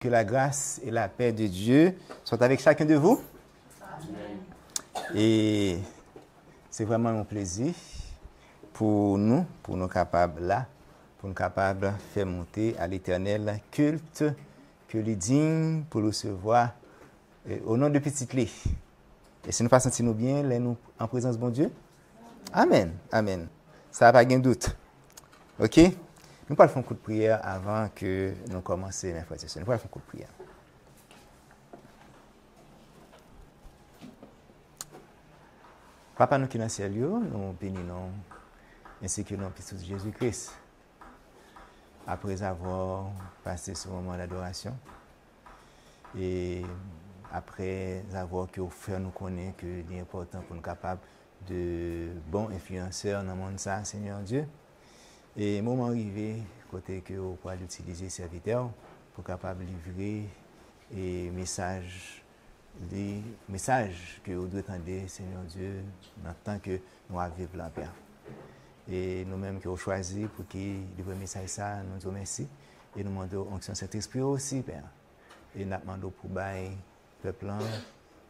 Que la grâce et la paix de Dieu soient avec chacun de vous. Amen. Et c'est vraiment un plaisir pour nous capables là, pour nous capables de faire monter à l'Éternel culte que les dignes pour recevoir au nom de Petit Clé. Et si nous pas sentir nous bien, là nous en présence de bon Dieu. Amen. Amen. Ça n'a pas de doute. OK? Nous allons faire un coup de prière avant que nous commencions, mes frères et sœurs. Nous allons faire un coup de prière. Papa, nous qui sommes dans le ciel, nous bénissons ainsi que nous petit Jésus-Christ. Après avoir passé ce moment d'adoration et après avoir que offert nous connaît que l'important pour nous capables de bons influenceurs dans le monde, ça, Seigneur Dieu. Et moment arrivé, côté que vous pouvez utiliser serviteur pour capable livrer et les messages que vous devez entendre, Seigneur Dieu, dans le temps que nous avons la paix. Et nous-mêmes qui avons choisi pour qu'il livre le message ça, nous disons merci. Et nous demandons onction Saint-Esprit aussi, Père. Et nous demandons pour bailler peuple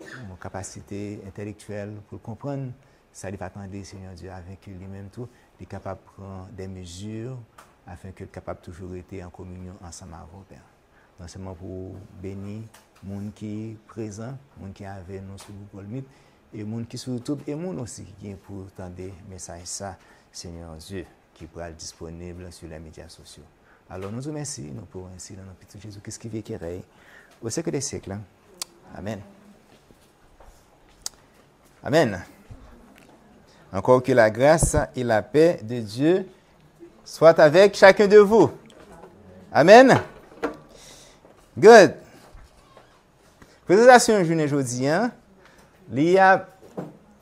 une capacité intellectuelle pour comprendre ça il va attendre, Seigneur Dieu, avec lui-même tout, il est capable de prendre des mesures afin qu'il soit capable de toujours être en communion ensemble avec vous, Père. Non seulement pour bénir les gens qui sont présents, les gens qui sont avec nous sur Google Meet, et les gens qui sont sur YouTube, et les gens aussi qui sont pour entendre des messages, ça, Seigneur Dieu, qui pourra être disponible sur les médias sociaux. Alors nous vous remercions, nous pouvons ainsi dans notre petit Jésus-Christ qui vit et qui règne au siècle des siècles. Amen. Amen. Encore que la grâce et la paix de Dieu soient avec chacun de vous. Amen. Good. Présentation journée aujourd'hui, il y a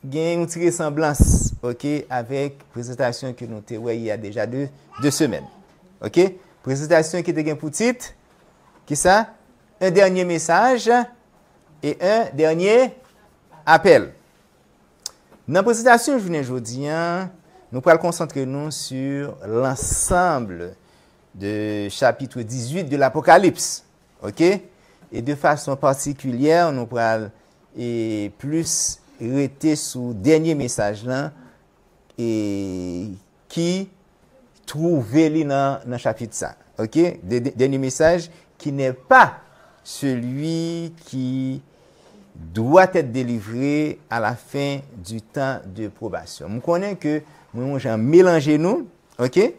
une petite ressemblance, OK, avec présentation que nous avons il y a déjà deux semaines. OK? Présentation qui était pour titre, qui ça? Un dernier message et un dernier appel. Dans la présentation journée aujourd'hui, nous allons concentrer nous sur l'ensemble de chapitre 18 de l'Apocalypse. OK? Et de façon particulière, nous allons plus rester sur le dernier message là et qui trouvé dans le chapitre ça. OK? Dernier message qui n'est pas celui qui doit être délivré à la fin du temps de probation. Je connais que nous avons mélangé nous, OK?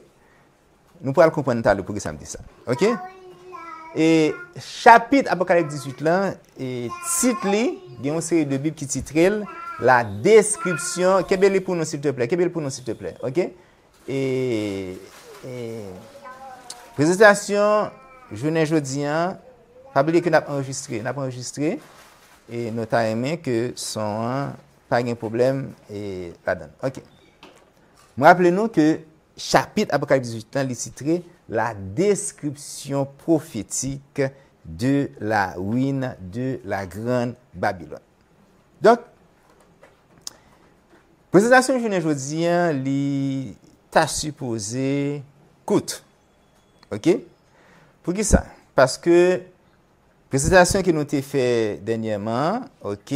Nous pourrons comprendre tout à l'heure pour que ça me dit ça. OK? Et chapitre Apocalypse 18 là, et titre, il y a une série de Bibles qui titre la description. Qu'est-ce pour nous s'il te plaît? Qu'est-ce pour nous s'il te plaît? OK? Et présentation journée jeudi, pas oublier que nous avons enregistré. Et nous avons aimé que son pas de problème et là-dedans. OK. Rappelez-nous que chapitre Apocalypse 18 est titré la description prophétique de la ruine de la grande Babylone. Donc, présentation journée aujourd'hui, li t'a supposé coûte. OK? Pour qui ça? Parce que présentation que nous avons fait dernièrement, OK,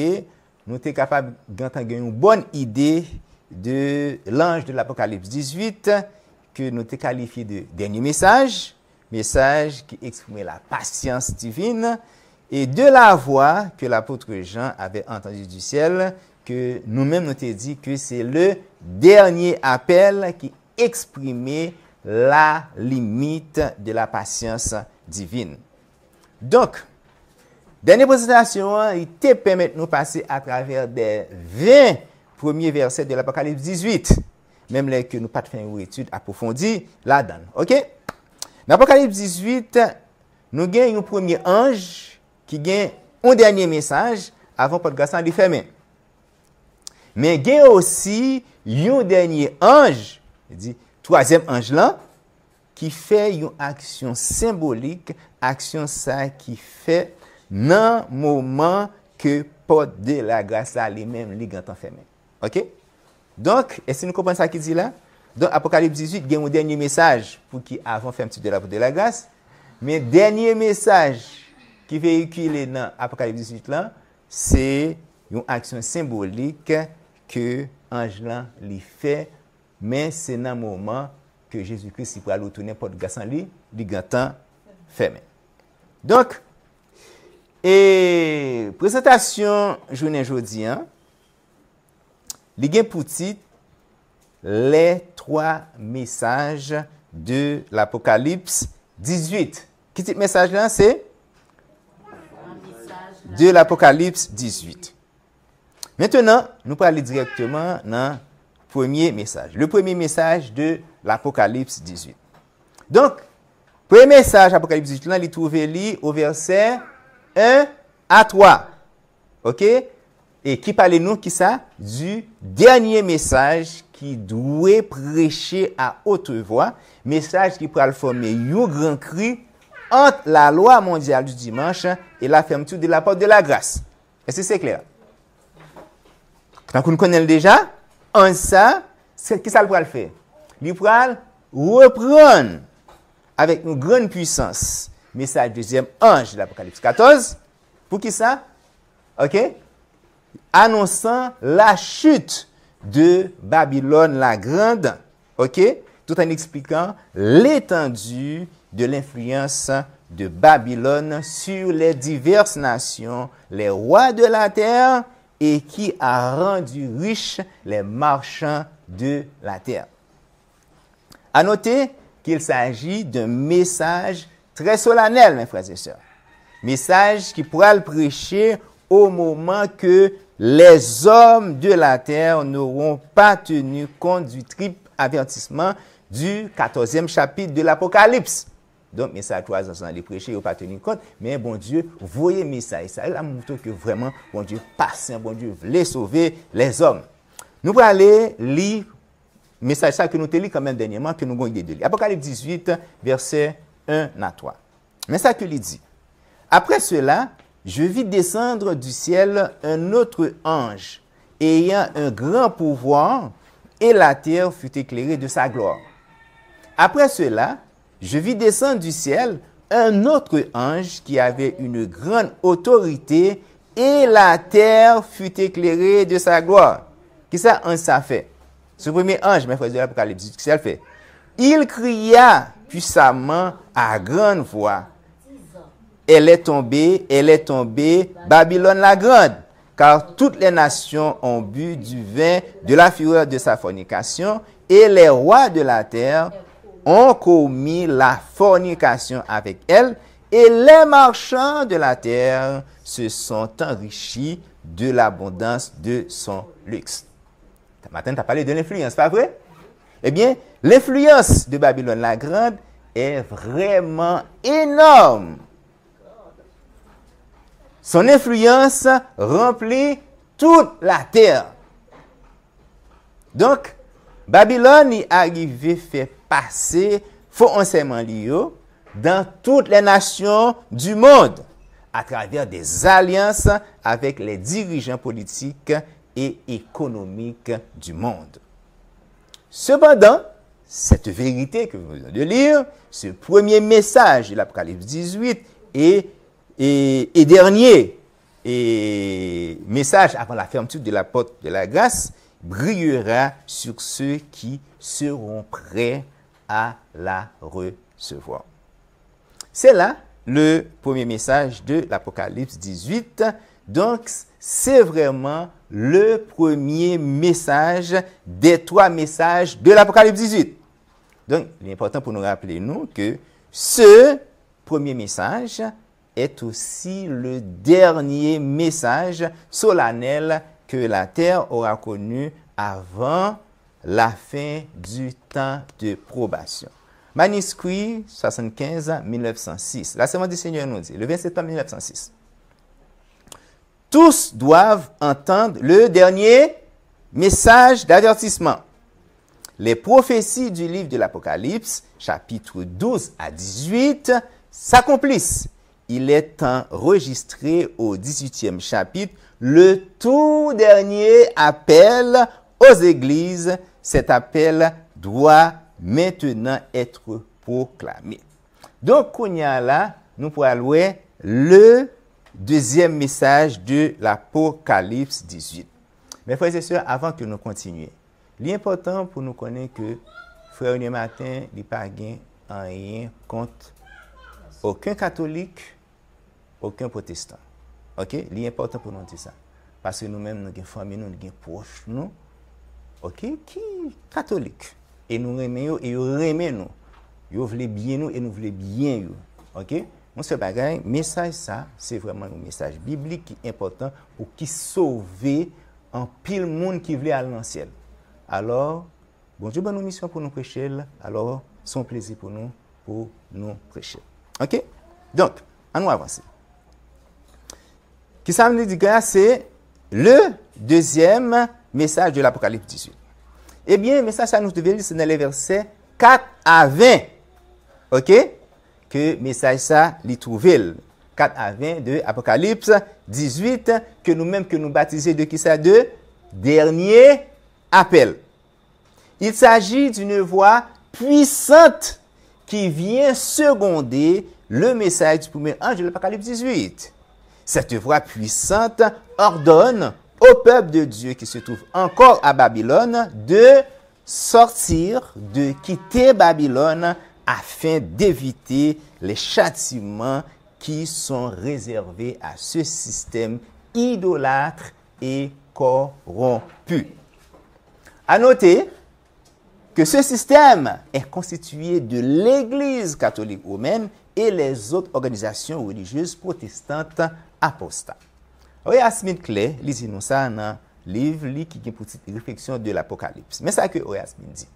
nous sommes capables d'entendre une bonne idée de l'ange de l'Apocalypse 18 que nous avons qualifié de dernier message qui exprimait la patience divine et de la voix que l'apôtre Jean avait entendue du ciel, que nous-mêmes nous avons dit que c'est le dernier appel qui exprimait la limite de la patience divine. Donc, dernière présentation, il te permet de nous passer à travers des 20 premiers versets de l'Apocalypse 18. Même là que nous pas fait une étude approfondie là-dedans. OK? Dans l'Apocalypse 18, nous avons un premier ange qui gagne un dernier message avant le podcast de fermer. Mais il y a aussi un dernier ange, dit troisième ange là, qui fait une action symbolique, action ça qui fait dans le moment que porte de la grâce à lui-même, les gants fermés. OK? Donc, est-ce que nous comprenons ça qui dit là? Donc, Apocalypse 18, il y a un dernier message pour qui avant faire un petit de la porte de la grâce. Mais dernier message qui véhiculé dans Apocalypse 18 là, c'est une action symbolique que ange là lui fait, mais c'est dans le moment que Jésus-Christ il pourra retourner porte de grâce en lui, du temps fermé. Donc, et présentation journée jeudi, il y a pour titre les 3 messages de l'Apocalypse 18. Qui titre message là c'est de l'Apocalypse 18. Maintenant, nous allons aller directement dans le premier message. Le premier message de l'Apocalypse 18. Donc, premier message Apocalypse 18, là, il est trouvé au verset 1 à 3. OK? Et qui parle nous, qui ça? Du dernier message qui doit prêcher à haute voix. Message qui pourra former un grand cri entre la loi mondiale du dimanche et la fermeture de la porte de la grâce. Est-ce que c'est clair? Donc, nous connaissons déjà. En ça, qui ça le faire? Il pourra reprendre avec une grande puissance. Message deuxième ange de l'Apocalypse 14. Pour qui ça? OK? Annonçant la chute de Babylone la Grande. OK? Tout en expliquant l'étendue de l'influence de Babylone sur les diverses nations, les rois de la terre, et qui a rendu riches les marchands de la terre. À noter qu'il s'agit d'un message très solennel, mes frères et sœurs. Message qui pourra le prêcher au moment que les hommes de la terre n'auront pas tenu compte du triple avertissement du 14e chapitre de l'Apocalypse. Donc, message 3 ans, les prêchés n'ont pas tenu compte, mais bon Dieu, voyez message. Ça a montré que vraiment, bon Dieu, patient, bon Dieu, voulait sauver les hommes. Nous allons aller lire message ça que nous te lit quand même dernièrement, que nous avons idée de lire. Apocalypse 18, verset 1 à 3. Mais ça que lui dit. Après cela, je vis descendre du ciel un autre ange, ayant un grand pouvoir, et la terre fut éclairée de sa gloire. Après cela, je vis descendre du ciel un autre ange qui avait une grande autorité, et la terre fut éclairée de sa gloire. Qu'est-ce que ça fait? Ce premier ange, mes frères de l'Apocalypse, qu'est-ce qu'il fait? Il cria puissamment à grande voix. Elle est tombée, Babylone la grande, car toutes les nations ont bu du vin de la fureur de sa fornication, et les rois de la terre ont commis la fornication avec elle, et les marchands de la terre se sont enrichis de l'abondance de son luxe. Maintenant, tu as parlé de l'influence, pas vrai? Eh bien, l'influence de Babylone la grande est vraiment énorme. Son influence remplit toute la terre. Donc, Babylone est arrivé fait passer faux enseignement lié dans toutes les nations du monde à travers des alliances avec les dirigeants politiques et économiques du monde. Cependant, cette vérité que nous venons de lire, ce premier message de l'Apocalypse 18 et dernier message avant la fermeture de la porte de la grâce brillera sur ceux qui seront prêts à la recevoir. C'est là le premier message de l'Apocalypse 18. Donc, c'est vraiment le premier message des 3 messages de l'Apocalypse 18. Donc, il est important pour nous rappeler que ce premier message est aussi le dernier message solennel que la terre aura connu avant la fin du temps de probation. Manuscrit 75-1906. La Semence du Seigneur nous dit, le 20 septembre 1906. Tous doivent entendre le dernier message d'avertissement. Les prophéties du livre de l'Apocalypse, chapitre 12 à 18, s'accomplissent. Il est enregistré au 18e chapitre le tout dernier appel aux églises, cet appel doit maintenant être proclamé. Donc, Kounia là, nous pourrons louer le deuxième message de l'Apocalypse 18. Mes frères et sœurs, avant que nous continuions, l'important pour nous connaître que frère René Martin n'est pas rien contre aucun catholique, aucun protestant. OK? L'important pour nous dire ça. Parce que nous-mêmes, nous avons famille, nous avons proches, nous, OK, qui catholique. Et nous aimons et nous aimons nous. Vous voulez bien nous et nous voulons bien vous. OK? Mon seul bagage, message ça, c'est vraiment un message biblique qui est important pour qui sauver en pile monde qui veut aller dans le ciel. Alors, bon Dieu, bonne mission pour nous prêcher. Alors, c'est un plaisir pour nous prêcher. OK? Donc, on nous avancer. Qui ça me dit que c'est le deuxième message de l'Apocalypse 18. Eh bien, le message, ça nous devait lire, c'est dans les versets 4 à 20. OK? Que message ça, l'y trouve. 4 à 20 de Apocalypse 18, que nous-mêmes, que nous baptisons de qui ça? De dernier appel. Il s'agit d'une voix puissante qui vient seconder le message du premier ange de l'Apocalypse 18. Cette voix puissante ordonne au peuple de Dieu qui se trouve encore à Babylone de sortir, de quitter Babylone afin d'éviter les châtiments qui sont réservés à ce système idolâtre et corrompu. À noter que ce système est constitué de l'Église catholique romaine et les autres organisations religieuses protestantes apostates. Oya Smith Clay, lisez-nous ça dans le livre qui est une petite réflexion de l'Apocalypse. Mais ça que Oya Smith dit.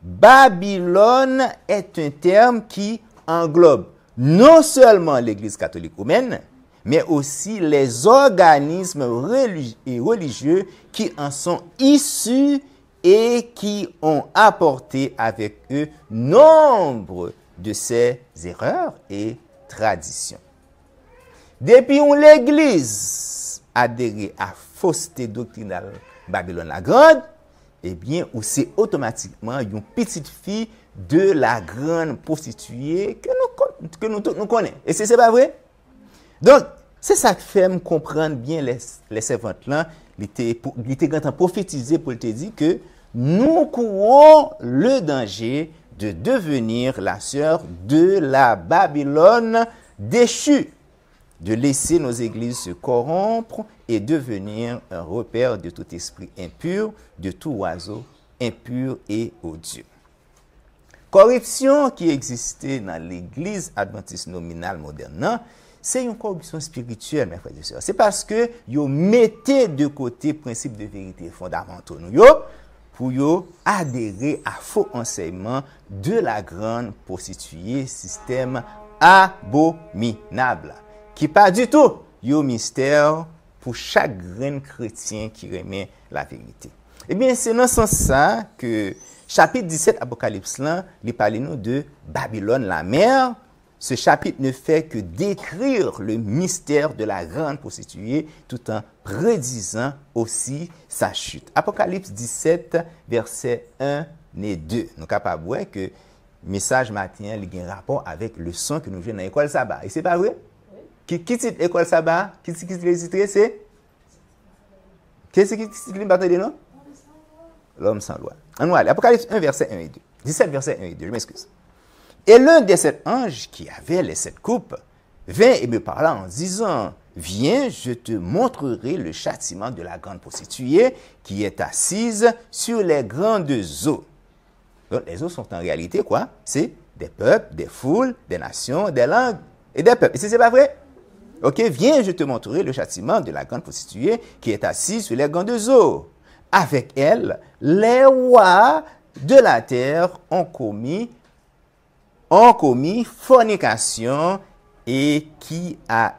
Babylone est un terme qui englobe non seulement l'Église catholique romaine, mais aussi les organismes religieux qui en sont issus et qui ont apporté avec eux nombre de ces erreurs et traditions. Depuis où l'Église adhéré à fausseté doctrinale Babylone la Grande, eh bien, ou c'est automatiquement une petite fille de la grande prostituée que nous connaissons. Et c'est pas vrai? Donc, c'est ça qui fait me comprendre bien les servantes là. Il était grand temps prophétisé pour te dire que nous courons le danger de devenir la sœur de la Babylone déchue, de laisser nos églises se corrompre et devenir un repère de tout esprit impur, de tout oiseau impur et odieux. Corruption qui existait dans l'église adventiste nominale moderne, c'est une corruption spirituelle, mes frères et sœurs. C'est parce que vous mettez de côté le principe de vérité fondamentaux pour adhérer à faux enseignement de la grande prostituée, système abominable, qui pas du tout un mystère pour chaque grain chrétien qui remet la vérité. Eh bien, c'est dans ce sens que chapitre 17 Apocalypse là, il parle nous de Babylone la mère. Ce chapitre ne fait que décrire le mystère de la grande prostituée tout en prédisant aussi sa chute. Apocalypse 17, versets 1 et 2. Nous sommes capables de voir que le message matin a un rapport avec le son que nous jouons dans l'école sabbat. Et c'est pas vrai? Qui titre l'école sabbat? Qui titre c'est? Qu'est-ce qui titre l'école de nous? L'homme sans loi. On va aller. Apocalypse 1, verset 1 et 2. 17, verset 1 et 2. Je m'excuse. Et l'un des 7 anges qui avait les 7 coupes vint et me parla en disant, viens, je te montrerai le châtiment de la grande prostituée qui est assise sur les grandes eaux. Donc, les eaux sont en réalité quoi? C'est des peuples, des foules, des nations, des langues et des peuples. Et c'est pas vrai? Ok, viens, je te montrerai le châtiment de la grande prostituée qui est assise sur les grandes eaux. Avec elle, les rois de la terre ont commis fornication et qui a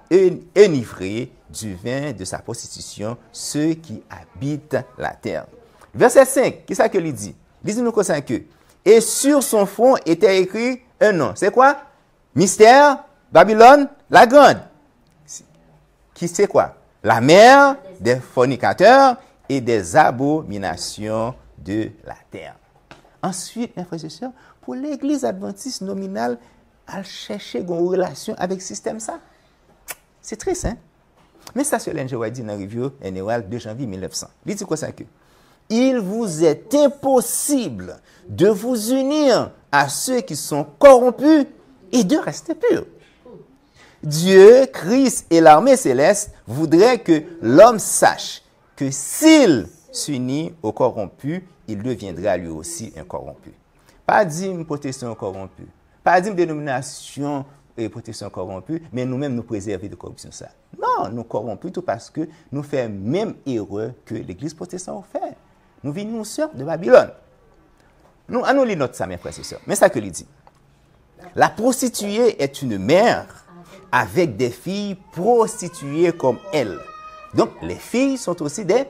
enivré du vin de sa prostitution ceux qui habitent la terre. Verset 5, qu'est-ce que il dit? Dis-nous comme ça que, et sur son front était écrit un nom. C'est quoi? Mystère, Babylone, la grande. Qui c'est quoi? La mère des fornicateurs et des abominations de la terre. Ensuite, mes frères et sœurs, pour l'église adventiste nominale, elle chercher une relation avec le système ça. C'est triste, hein? Mais ça, c'est Ellen G. White dit dans la review annuelle de janvier 1900. Il dit quoi ça que? Il vous est impossible de vous unir à ceux qui sont corrompus et de rester purs. Dieu, Christ et l'armée céleste voudraient que l'homme sache que s'il s'unit aux corrompus, il deviendra lui aussi un corrompu. Pas dîme protestant corrompu, pas dîme dénomination et protestant corrompu, mais nous-mêmes nous préserver de corruption ça. Non, nous corrompus tout parce que nous faisons même erreur que l'église protestante fait. Nous venons sœurs de Babylone. Nous lisons notre ça, mes frères et sœurs. Mais ça que il dit. La prostituée est une mère avec des filles prostituées comme elle. Donc, les filles sont aussi des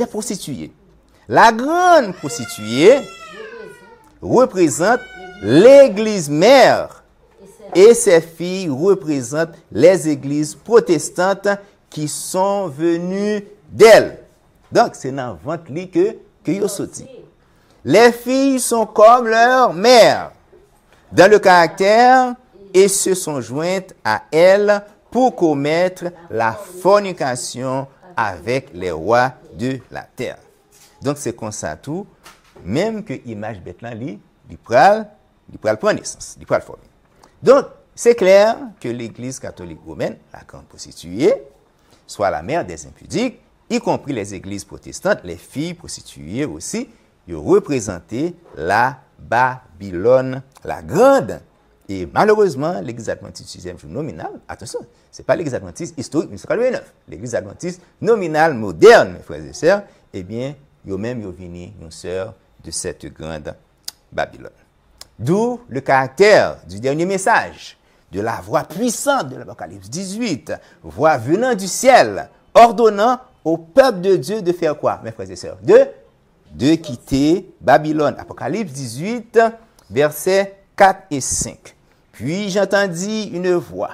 prostituées. La grande prostituée représente l'église mère et ses filles représentent les églises protestantes qui sont venues d'elle. Donc, c'est dans la vente que yo sorti. Les filles sont comme leur mère dans le caractère et se sont jointes à elle pour commettre la fornication avec les rois de la terre. Donc, c'est comme ça tout, même que l'image bête là, il pral prendre naissance, il pral former. Donc, c'est clair que l'Église catholique romaine, la grande prostituée, soit la mère des impudiques, y compris les églises protestantes, les filles prostituées aussi, ils représentaient la Babylone, la grande. Et malheureusement, l'église adventiste 6e jour nominale, attention, ce n'est pas l'église adventiste historique 1909, l'église adventiste nominale moderne, mes frères et sœurs, eh bien, eux-mêmes, ils viennent une sœur de cette grande Babylone. D'où le caractère du dernier message, de la voix puissante de l'Apocalypse 18, voix venant du ciel, ordonnant au peuple de Dieu de faire quoi, mes frères et sœurs? De quitter Babylone. Apocalypse 18, versets 4 et 5. Puis j'entendis une voix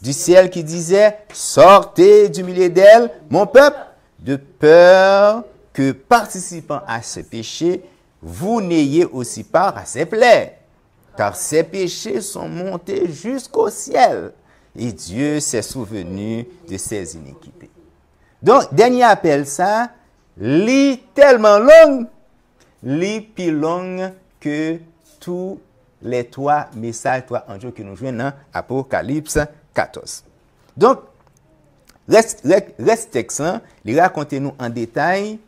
du ciel qui disait, sortez du milieu d'elle, mon peuple, de peur que participant à ce péché, vous n'ayez aussi part à ses plaies. Car ces péchés sont montés jusqu'au ciel, et Dieu s'est souvenu de ses iniquités. Donc, dernier appel, ça, lit tellement long, lit plus long que tous les trois messages, trois anges que nous jouons dans Apocalypse 14. Donc, reste texte, il racontez-nous en détail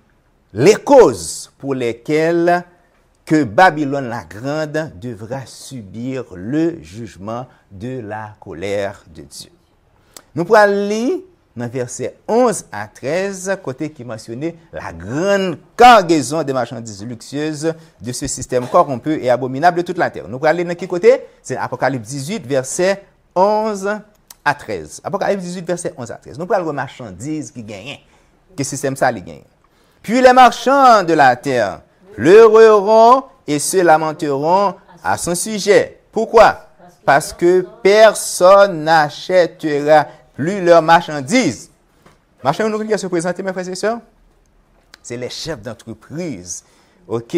les causes pour lesquelles que Babylone la Grande devra subir le jugement de la colère de Dieu. Nous pourrons lire dans versets 11 à 13, côté qui mentionnait la grande cargaison de marchandises luxueuses de ce système corrompu et abominable de toute la terre. Nous pourrons lire dans quel côté? C'est Apocalypse 18, versets 11 à 13. Apocalypse 18, versets 11 à 13. Nous pourrons lire marchandises qui gagnent, que système ça les gagne. Puis les marchands de la terre pleureront et se lamenteront à son sujet. Pourquoi? Parce que personne n'achètera plus leurs marchandises. Marchandises qui se présentent, mes frères et sœurs, c'est les chefs d'entreprise, ok,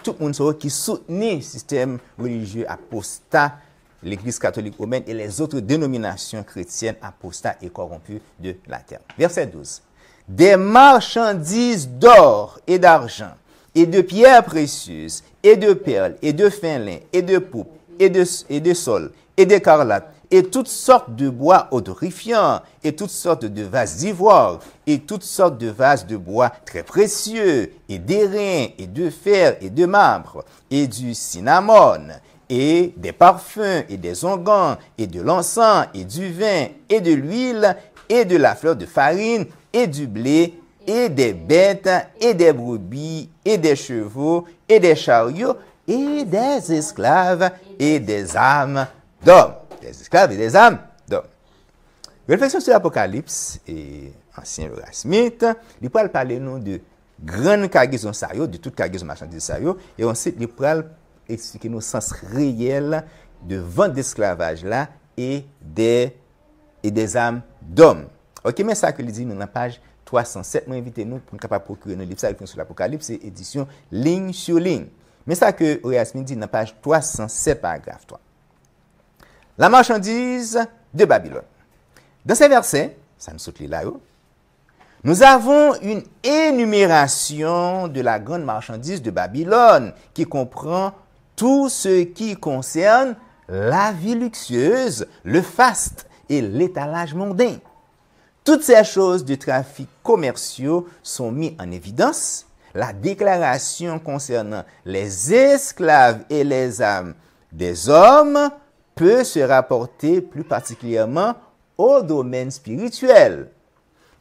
tout le monde qui soutenait le système religieux apostat, l'Église catholique romaine et les autres dénominations chrétiennes apostats et corrompues de la terre. Verset 12. Des marchandises d'or et d'argent, et de pierres précieuses, et de perles, et de fin lin, et de pourpre, et de sol, et d'écarlate, et toutes sortes de bois odorifiants, et toutes sortes de vases d'ivoire, et toutes sortes de vases de bois très précieux, et d'airain, et de fer, et de marbre, et du cinnamome, et des parfums, et des onguents, et de l'encens, et du vin, et de l'huile, et de la fleur de farine, et du blé, et des bêtes, et des brebis, et des chevaux, et des chariots, et des esclaves, et des âmes d'hommes. Des esclaves et des âmes d'hommes. Réflexion sur l'Apocalypse et ancien Laura Smith, il pourra parler nous de grande cargaison sayo, de toute cargaison marchandise sayo, et ensuite il pourra expliquer nos sens réels de vente d'esclavage là et des âmes d'hommes. Ok, mais ça que il dit dans la page 307. Moi, invitez-nous pour nous capable procurer nos livres ça sur l'Apocalypse, c'est édition ligne sur ligne. Mais ça que Oyasmin dit dans page 307, paragraphe 3. La marchandise de Babylone. Dans ces versets, ça nous saute là, nous avons une énumération de la grande marchandise de Babylone qui comprend tout ce qui concerne la vie luxueuse, le faste et l'étalage mondain. Toutes ces choses de trafic commerciaux sont mises en évidence. La déclaration concernant les esclaves et les âmes des hommes peut se rapporter plus particulièrement au domaine spirituel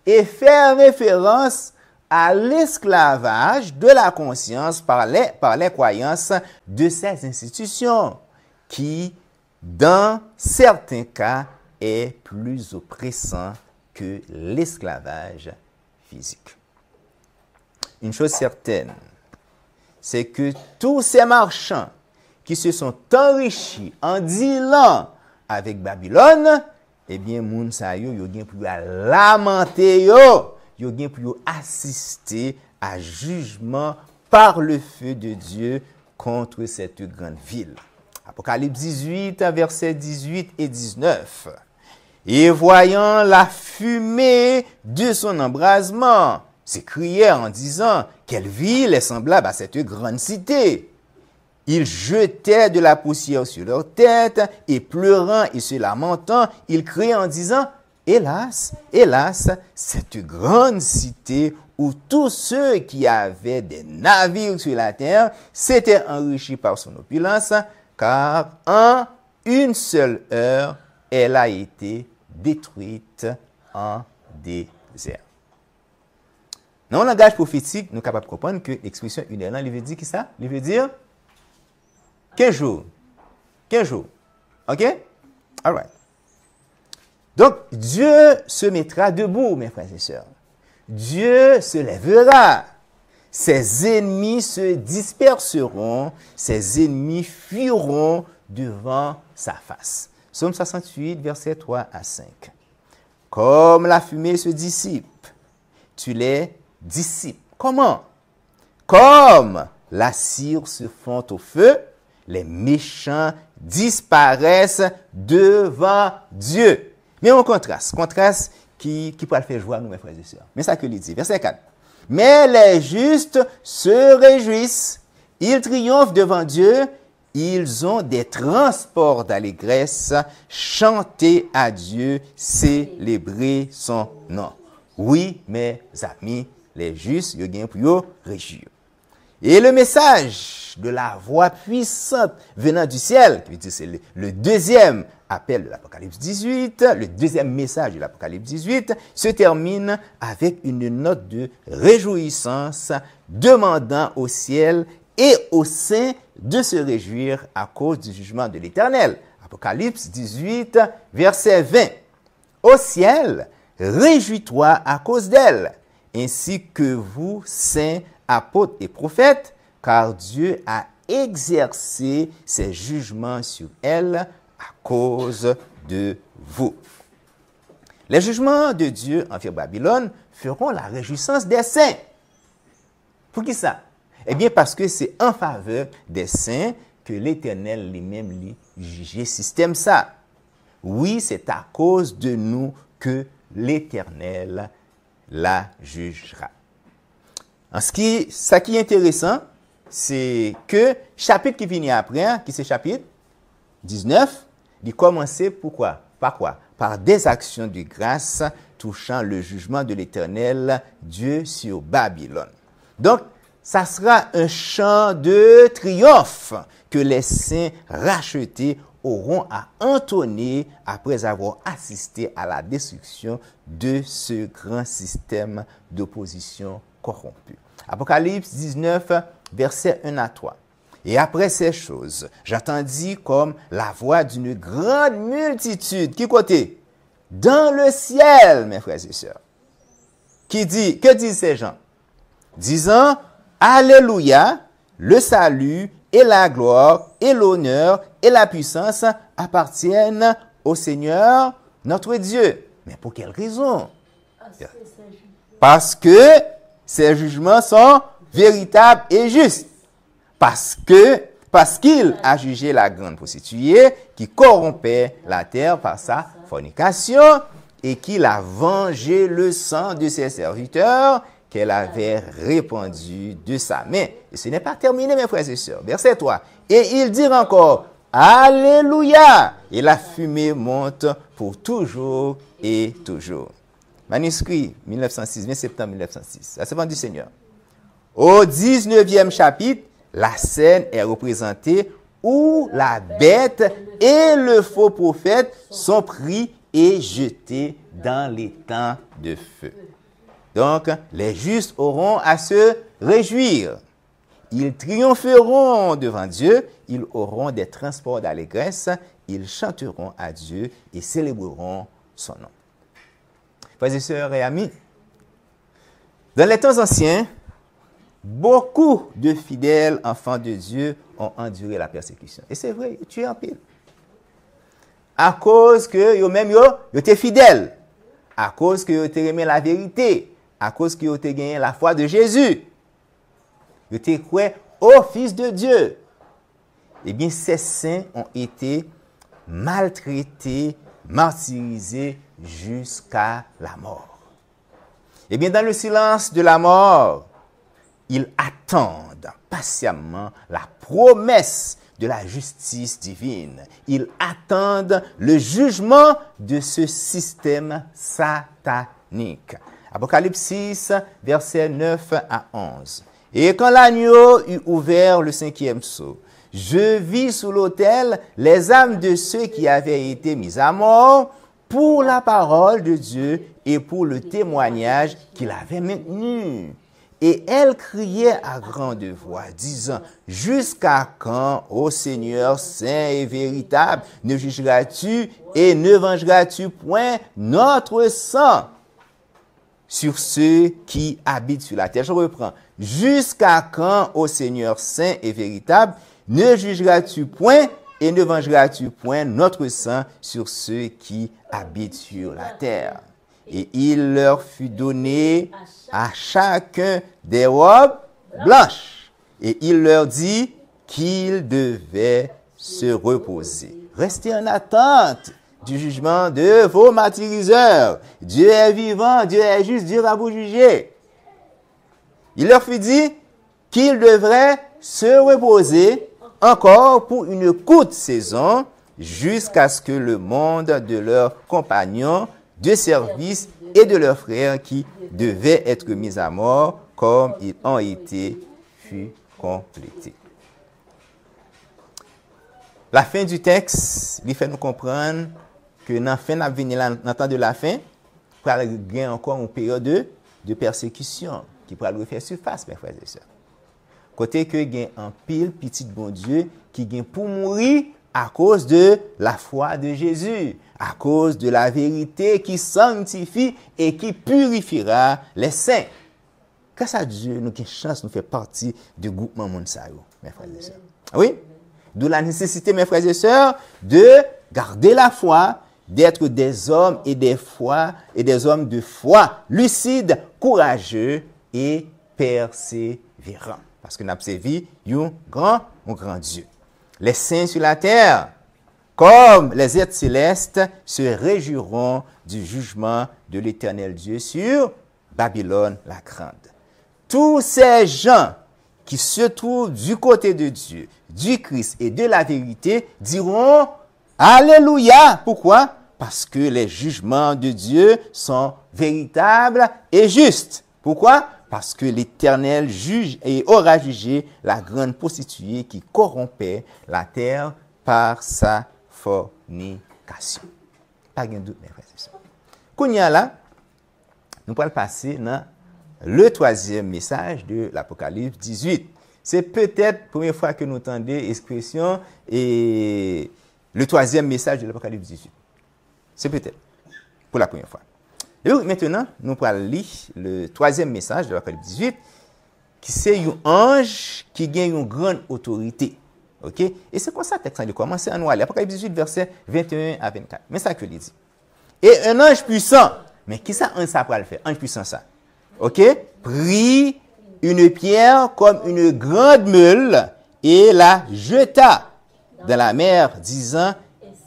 et faire référence à l'esclavage de la conscience par les croyances de ces institutions qui, dans certains cas, est plus oppressant que l'esclavage physique. Une chose certaine, c'est que tous ces marchands qui se sont enrichis en dealant avec Babylone, eh bien, moun sa yo gen pour lamenter yo gen pour assister à jugement par le feu de Dieu contre cette grande ville. Apocalypse 18, versets 18 et 19. Et voyant la fumée de son embrasement, s'écriait en disant, quelle ville est semblable à cette grande cité. Ils jetaient de la poussière sur leur tête et pleurant et se lamentant, ils criaient en disant, hélas, hélas, cette grande cité où tous ceux qui avaient des navires sur la terre s'étaient enrichis par son opulence, car en une seule heure, elle a été détruite en désert. Dans le langage prophétique, nous sommes capables de comprendre que l'expression une heure, il veut dire qui ça? Il veut dire 15 jours. 15 jours. OK? All right. Donc, Dieu se mettra debout, mes frères et sœurs. Dieu se lèvera. Ses ennemis se disperseront. Ses ennemis fuiront devant sa face. Psaume 68, versets 3 à 5. Comme la fumée se dissipe, tu les dissipes. Comment? Comme la cire se fond au feu, les méchants disparaissent devant Dieu. Mais on contraste qui peut le faire joie, nous, mes frères et sœurs. Mais ça que il dit, verset 4. Mais les justes se réjouissent, ils triomphent devant Dieu, ils ont des transports d'allégresse, chanter à Dieu, célébrer son nom. Oui, mes amis, les justes, ils gagnent pour réjouir. Et le message de la voix puissante venant du ciel, qui veut dire c'est le deuxième appel de l'Apocalypse 18, le deuxième message de l'Apocalypse 18, se termine avec une note de réjouissance demandant au ciel et aux saints de se réjouir à cause du jugement de l'Éternel. Apocalypse 18, verset 20. Au ciel, réjouis-toi à cause d'elle, ainsi que vous, saints, apôtres et prophètes, car Dieu a exercé ses jugements sur elle à cause de vous. Les jugements de Dieu envers Babylone feront la réjouissance des saints. Pour qui ça? Eh bien, parce que c'est en faveur des saints que l'Éternel lui-même lui juge système ça. Oui, c'est à cause de nous que l'Éternel la jugera. Ça qui est intéressant, c'est que chapitre qui vient après, qui c'est chapitre 19, il commence pourquoi? Par quoi? Par des actions de grâce touchant le jugement de l'Éternel Dieu sur Babylone. Donc, ça sera un chant de triomphe que les saints rachetés auront à entonner après avoir assisté à la destruction de ce grand système d'opposition corrompu. Apocalypse 19, versets 1 à 3. Et après ces choses, j'entendis comme la voix d'une grande multitude. Qui côté? Dans le ciel, mes frères et sœurs. Que disent ces gens? Disant, Alléluia, le salut et la gloire et l'honneur et la puissance appartiennent au Seigneur, notre Dieu. Mais pour quelle raison? Parce que ses jugements sont véritables et justes. Parce qu'il a jugé la grande prostituée qui corrompait la terre par sa fornication et qu'il a vengé le sang de ses serviteurs qu'elle avait répandu de sa main. Et ce n'est pas terminé, mes frères et sœurs. Verset 3. Et il dit encore, Alléluia! Et la fumée monte pour toujours et toujours. Manuscrit 1906, 20 septembre 1906. La servante du Seigneur. Au 19e chapitre, la scène est représentée où la bête et le faux prophète sont pris et jetés dans les temps de feu. Donc, les justes auront à se réjouir. Ils triompheront devant Dieu, ils auront des transports d'allégresse, ils chanteront à Dieu et célébreront son nom. Frères et sœurs et amis, dans les temps anciens, beaucoup de fidèles enfants de Dieu ont enduré la persécution. Et c'est vrai, tu es en pile. À cause que eux-mêmes, ils étaient fidèles. À cause que ils étaient aimé la vérité. À cause qu'ils étaient gagné la foi de Jésus. Ils étaient croyants au Fils de Dieu. Eh bien, ces saints ont été maltraités, martyrisés jusqu'à la mort. Eh bien, dans le silence de la mort, ils attendent patiemment la promesse de la justice divine. Ils attendent le jugement de ce système satanique. Apocalypse 6, versets 9 à 11. Et quand l'agneau eut ouvert le 5e sceau, je vis sous l'autel les âmes de ceux qui avaient été mis à mort pour la parole de Dieu et pour le témoignage qu'il avait maintenu. Et elles criaient à grande voix, disant, « Jusqu'à quand, ô Seigneur saint et véritable, ne jugeras-tu et ne vengeras-tu point notre sang sur ceux qui habitent sur la terre? » Je reprends. « Jusqu'à quand, ô Seigneur saint et véritable, ne jugeras-tu point et ne vengeras-tu point notre sang sur ceux qui habitent sur la terre? » Et il leur fut donné à chacun des robes blanches. Et il leur dit qu'ils devaient se reposer. Restez en attente du jugement de vos martyriseurs. Dieu est vivant, Dieu est juste, Dieu va vous juger. Il leur fut dit qu'ils devraient se reposer encore pour une courte saison jusqu'à ce que le monde de leurs compagnons de service et de leurs frères qui devaient être mis à mort comme ils ont été fut complété. La fin du texte lui fait nous comprendre que dans la fin, dans le temps de la fin, il va y avoir encore une période de persécution qui pourra lui faire surface, mes frères et sœurs. Côté que il y a un pile petit bon Dieu qui vient pour mourir à cause de la foi de Jésus, à cause de la vérité qui sanctifie et qui purifiera les saints. Grâce à Dieu, nous avons chance de faire partie du groupement Monsayo, mes frères et sœurs. Oui? D'où la nécessité, mes frères et sœurs, de garder la foi, d'être des hommes et des hommes de foi lucides, courageux et persévérants. Parce que nous avons servi un grand Dieu. Les saints sur la terre, comme les êtres célestes, se réjouiront du jugement de l'Éternel Dieu sur Babylone la grande. Tous ces gens qui se trouvent du côté de Dieu, du Christ et de la vérité diront Alléluia. Pourquoi? Parce que les jugements de Dieu sont véritables et justes. Pourquoi? Parce que l'Éternel juge et aura jugé la grande prostituée qui corrompait la terre par sa fornication. Pas de doute, mes frères et sœurs. Kounya là, nous allons passer dans le troisième message de l'Apocalypse 18. C'est peut-être la première fois que nous entendons l'expression et le troisième message de l'Apocalypse 18. C'est peut-être pour la première fois. Et donc, maintenant, nous allons lire le troisième message de l'Apocalypse 18, qui c'est un ange qui gagne une grande autorité. Ok? Et c'est comme ça que le texte de commencer à nous aller. Apocalypse 18, versets 21 à 24. Mais ça que il dit. Et un ange puissant. Mais qui ça, ange ça pour le faire? Ange puissant ça. OK, prit une pierre comme une grande meule et la jeta dans la mer, disant,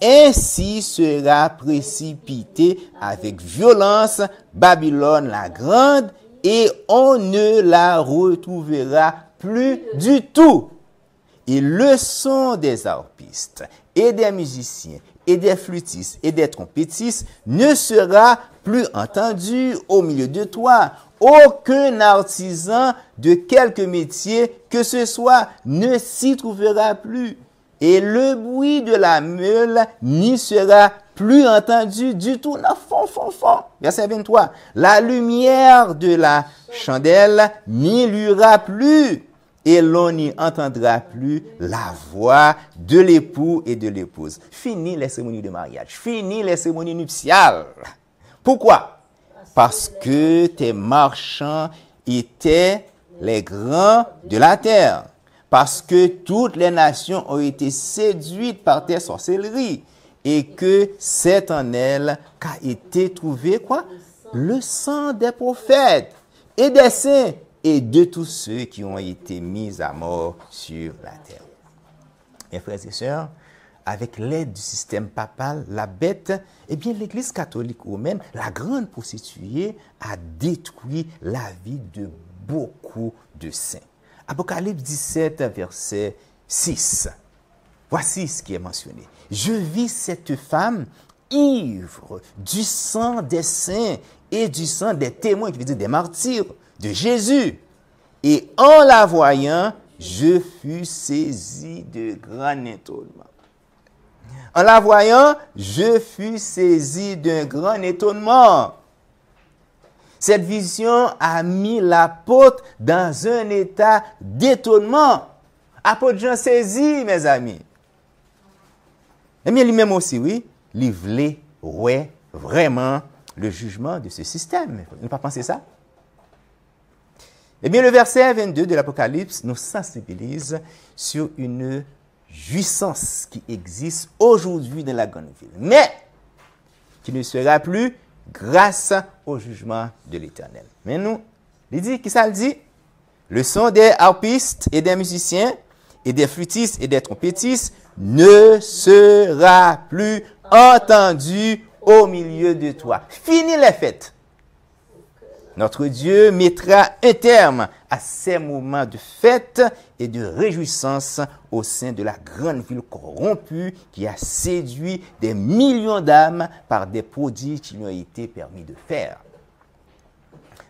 ainsi sera précipitée avec violence Babylone la grande, et on ne la retrouvera plus du tout. Et le son des harpistes et des musiciens et des flûtistes et des trompettistes ne sera plus entendu au milieu de toi. Aucun artisan de quelque métier que ce soit ne s'y trouvera plus. Et le bruit de la meule n'y sera plus entendu du tout. Non, fond. Verset 23. La lumière de la chandelle n'y luira plus, et l'on n'y entendra plus la voix de l'époux et de l'épouse. Fini les cérémonies de mariage. Fini les cérémonies nuptiales. Pourquoi? Parce que tes marchands étaient les grands de la terre. Parce que toutes les nations ont été séduites par tes sorcelleries. Et que c'est en elles qu'a été trouvé quoi? Le sang des prophètes et des saints et de tous ceux qui ont été mis à mort sur la terre. Mes frères et sœurs, avec l'aide du système papal, la bête, eh bien l'Église catholique romaine, la grande prostituée, a détruit la vie de beaucoup de saints. Apocalypse 17, verset 6. Voici ce qui est mentionné. Je vis cette femme ivre du sang des saints et du sang des témoins, qui veut dire des martyrs, de Jésus. Et en la voyant, je fus saisi de grand étonnement. En la voyant, je fus saisi d'un grand étonnement. Cette vision a mis l'apôtre dans un état d'étonnement. Apôtre Jean saisi, mes amis. Et bien lui-même aussi, oui, il voulait vraiment le jugement de ce système. Vous n'avez pas pensé ça? Eh bien, le verset 22 de l'Apocalypse nous sensibilise sur une jouissance qui existe aujourd'hui dans la grande ville, mais qui ne sera plus grâce au jugement de l'Éternel. Mais nous, il dit, qui ça le dit? Le son des harpistes et des musiciens et des flûtistes et des trompettistes ne sera plus entendu au milieu de toi. Fini les fêtes. Notre Dieu mettra un terme à ces moments de fête et de réjouissance au sein de la grande ville corrompue qui a séduit des millions d'âmes par des prodiges qui lui ont été permis de faire.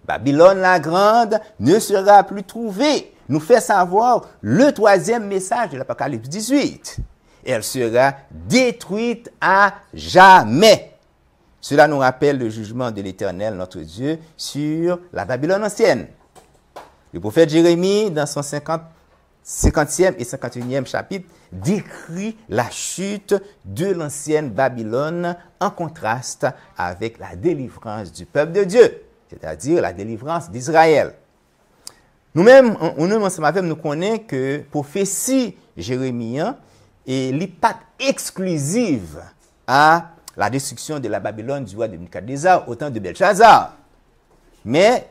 Babylone la grande ne sera plus trouvée, nous fait savoir le troisième message de l'Apocalypse 18. Elle sera détruite à jamais. Cela nous rappelle le jugement de l'Éternel, notre Dieu, sur la Babylone ancienne. Le prophète Jérémie, dans son 50e et 51e chapitre, décrit la chute de l'ancienne Babylone en contraste avec la délivrance du peuple de Dieu, c'est-à-dire la délivrance d'Israël. Nous-mêmes, nous connaissons que prophétie jérémienne est l'impact exclusive à la destruction de la Babylone du roi de Nebuchadnezzar au temps de Belshazzar. Mais,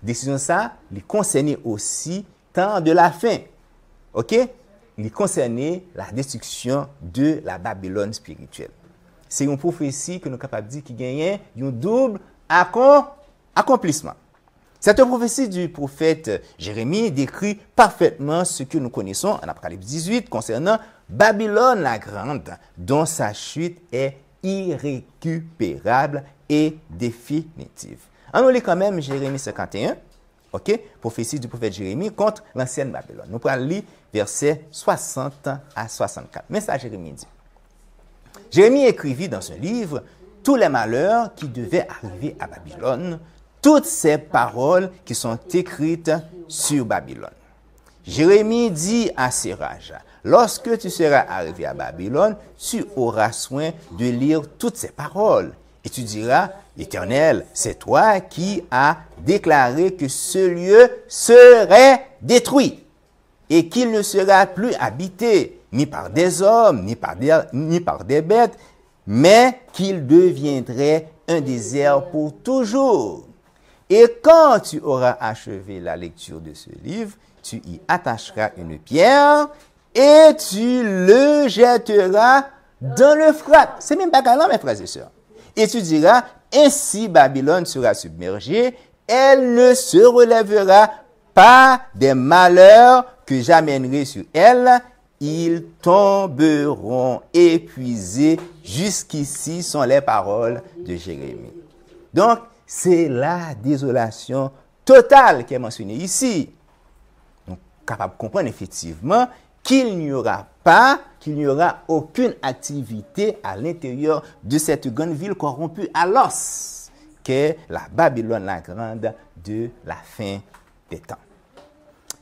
décision ça, il concernait aussi temps de la fin. OK? Il concernait la destruction de la Babylone spirituelle. C'est une prophétie que nous sommes capables de dire qui gagne un double accomplissement. Cette prophétie du prophète Jérémie décrit parfaitement ce que nous connaissons en Apocalypse 18 concernant Babylone la grande, dont sa chute est irrécupérable et définitive. On lit quand même Jérémie 51, ok, prophétie du prophète Jérémie contre l'ancienne Babylone. Nous prenons lire versets 60 à 64. Mais ça, Jérémie dit. Jérémie écrivit dans ce livre tous les malheurs qui devaient arriver à Babylone, toutes ces paroles qui sont écrites sur Babylone. Jérémie dit à Séraja, lorsque tu seras arrivé à Babylone, tu auras soin de lire toutes ces paroles. Et tu diras, Éternel, c'est toi qui as déclaré que ce lieu serait détruit et qu'il ne sera plus habité ni par des hommes, ni par des bêtes, mais qu'il deviendrait un désert pour toujours. Et quand tu auras achevé la lecture de ce livre, tu y attacheras une pierre et tu le jetteras dans l'Euphrate. C'est même pas galant, mes frères et sœurs. Et tu diras, ainsi Babylone sera submergée, elle ne se relèvera pas des malheurs que j'amènerai sur elle, ils tomberont épuisés. Jusqu'ici sont les paroles de Jérémie. Donc, c'est la désolation totale qui est mentionnée ici. Donc, capable de comprendre effectivement qu'il n'y aura aucune activité à l'intérieur de cette grande ville corrompue à l'os, qu'est la Babylone la Grande de la fin des temps.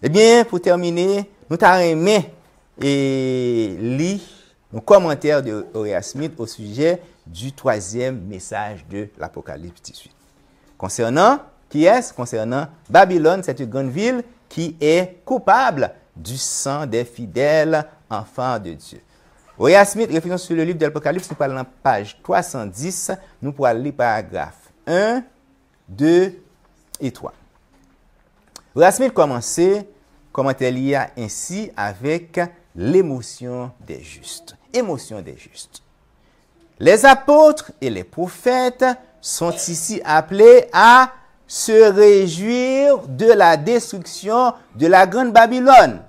Eh bien, pour terminer, nous t'avons aimé et lire nos commentaires de Orias Smith au sujet du troisième message de l'Apocalypse 18. Concernant Babylone, cette grande ville qui est coupable du sang des fidèles enfants de Dieu. Orias Smith, réfléchissons sur le livre de l'Apocalypse, nous parlons en page 310, nous pourrons lire paragraphes 1, 2 et 3. Orias Smith commentait l'IA ainsi avec l'émotion des justes. Émotion des justes. Les apôtres et les prophètes sont ici appelés à se réjouir de la destruction de la grande Babylone,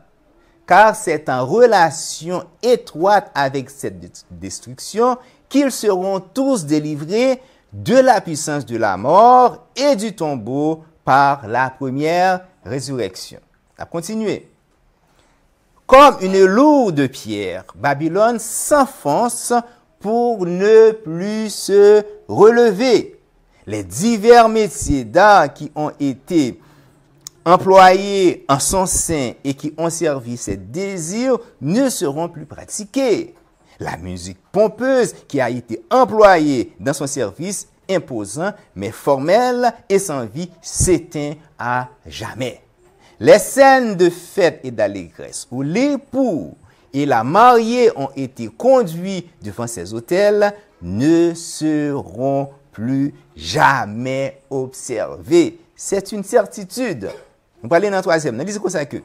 car c'est en relation étroite avec cette destruction qu'ils seront tous délivrés de la puissance de la mort et du tombeau par la première résurrection. À continuer. Comme une lourde pierre, Babylone s'enfonce pour ne plus se relever. Les divers métiers d'art qui ont été employés en son sein et qui ont servi ses désirs ne seront plus pratiqués. La musique pompeuse qui a été employée dans son service imposant mais formel et sans vie s'éteint à jamais. Les scènes de fête et d'allégresse où l'époux et la mariée ont été conduits devant ces autels ne seront plus jamais observés. C'est une certitude. Nous parlons dans le troisième. Nous disons comme ça que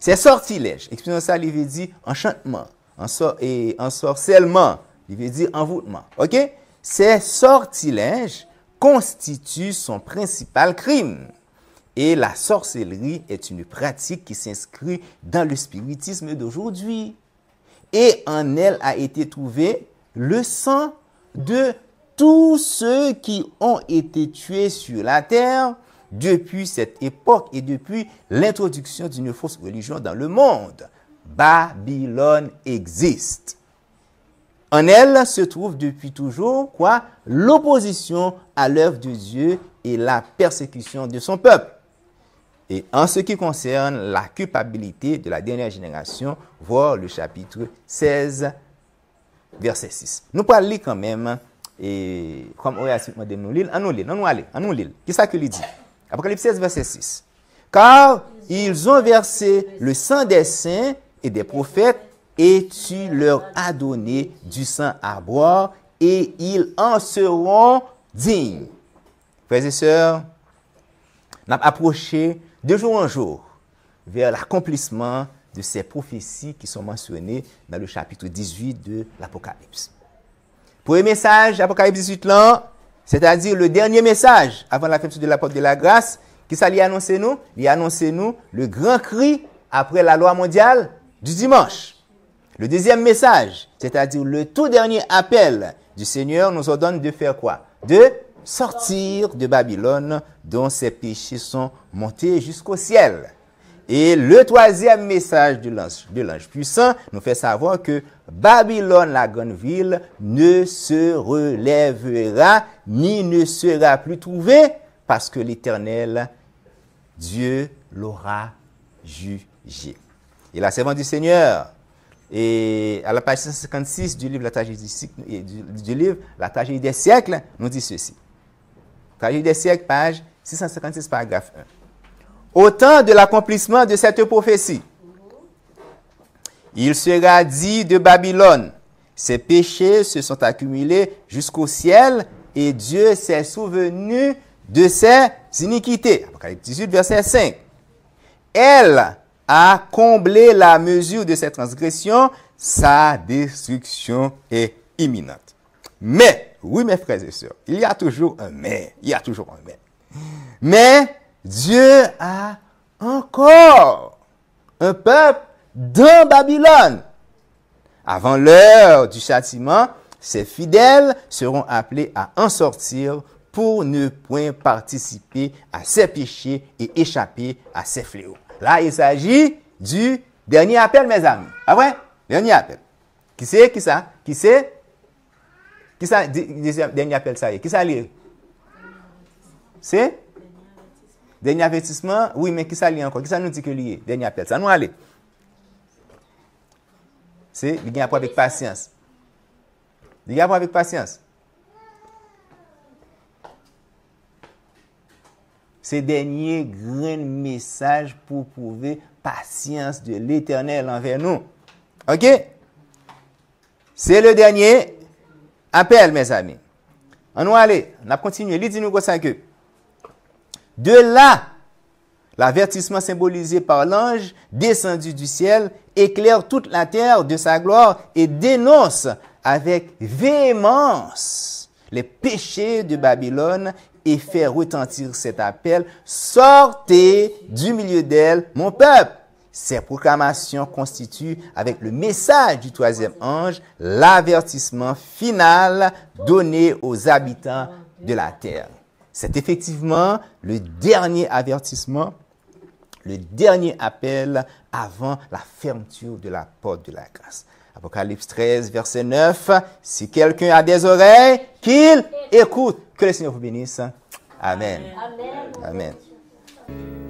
c'est sortilège. Expliquons ça, il veut dire enchantement, ensorcellement, il veut dire envoûtement. Ok? Ces sortilèges constituent son principal crime. Et la sorcellerie est une pratique qui s'inscrit dans le spiritisme d'aujourd'hui. Et en elle a été trouvé le sang de tous ceux qui ont été tués sur la terre depuis cette époque et depuis l'introduction d'une fausse religion dans le monde. Babylone existe. En elle se trouve depuis toujours quoi? L'opposition à l'œuvre de Dieu et la persécution de son peuple. Et en ce qui concerne la culpabilité de la dernière génération, voir le chapitre 16, verset 6. Nous parlons quand même, et comme on a demandé de nous lire, nous lire. Qu'est-ce qu'il dit? Apocalypse 16, verset 6. Car ils ont versé le sang des saints et des prophètes, et tu leur as donné du sang à boire, et ils en seront dignes. Frères et sœurs, nous avons approché de jour en jour vers l'accomplissement de ces prophéties qui sont mentionnées dans le chapitre 18 de l'Apocalypse. Premier message, Apocalypse 18 là, c'est-à-dire le dernier message avant la fermeture de la porte de la grâce, qui ça lui annonce nous? Il annonce nous le grand cri après la loi mondiale du dimanche. Le deuxième message, c'est-à-dire le tout dernier appel du Seigneur, nous ordonne de faire quoi? De sortir de Babylone dont ses péchés sont montés jusqu'au ciel. Et le troisième message de l'ange puissant nous fait savoir que Babylone, la grande ville, ne se relèvera ni ne sera plus trouvée parce que l'Éternel, Dieu, l'aura jugé. Et la servante du Seigneur, et à la page 156 du livre La tragédie des siècles, nous dit ceci. Tragédie des siècles, page 656, paragraphe 1. Au temps de l'accomplissement de cette prophétie, il sera dit de Babylone, ses péchés se sont accumulés jusqu'au ciel et Dieu s'est souvenu de ses iniquités. Apocalypse 18, verset 5. Elle a comblé la mesure de ses transgressions, sa destruction est imminente. Mais, oui mes frères et sœurs, il y a toujours un mais. Il y a toujours un mais. Mais Dieu a encore un peuple dans Babylone. Avant l'heure du châtiment, ses fidèles seront appelés à en sortir pour ne point participer à ses péchés et échapper à ses fléaux. Là, il s'agit du dernier appel, mes amis. Ah ouais? Dernier appel. Qui c'est? Qui ça? Qui c'est? Qui ça? Dernier appel, ça y est. Qui ça lit? C'est? Dernier avertissement? Oui, mais qui ça lit encore? Qui ça nous dit que lié? Dernier appel. Ça nous allait. C'est, il y a rapport avec patience. Il y a rapport avec patience. C'est dernier grand message pour prouver patience de l'Éternel envers nous. OK? C'est le dernier appel, mes amis. On va aller, on a continué. Il dit nous comme ça que de là, l'avertissement symbolisé par l'ange descendu du ciel éclaire toute la terre de sa gloire et dénonce avec véhémence les péchés de Babylone et fait retentir cet appel. Sortez du milieu d'elle, mon peuple. Ces proclamations constituent, avec le message du troisième ange, l'avertissement final donné aux habitants de la terre. C'est effectivement le dernier avertissement, le dernier appel avant la fermeture de la porte de la grâce. Apocalypse 13, verset 9. Si quelqu'un a des oreilles, qu'il écoute. Que le Seigneur vous bénisse. Amen. Amen. Amen.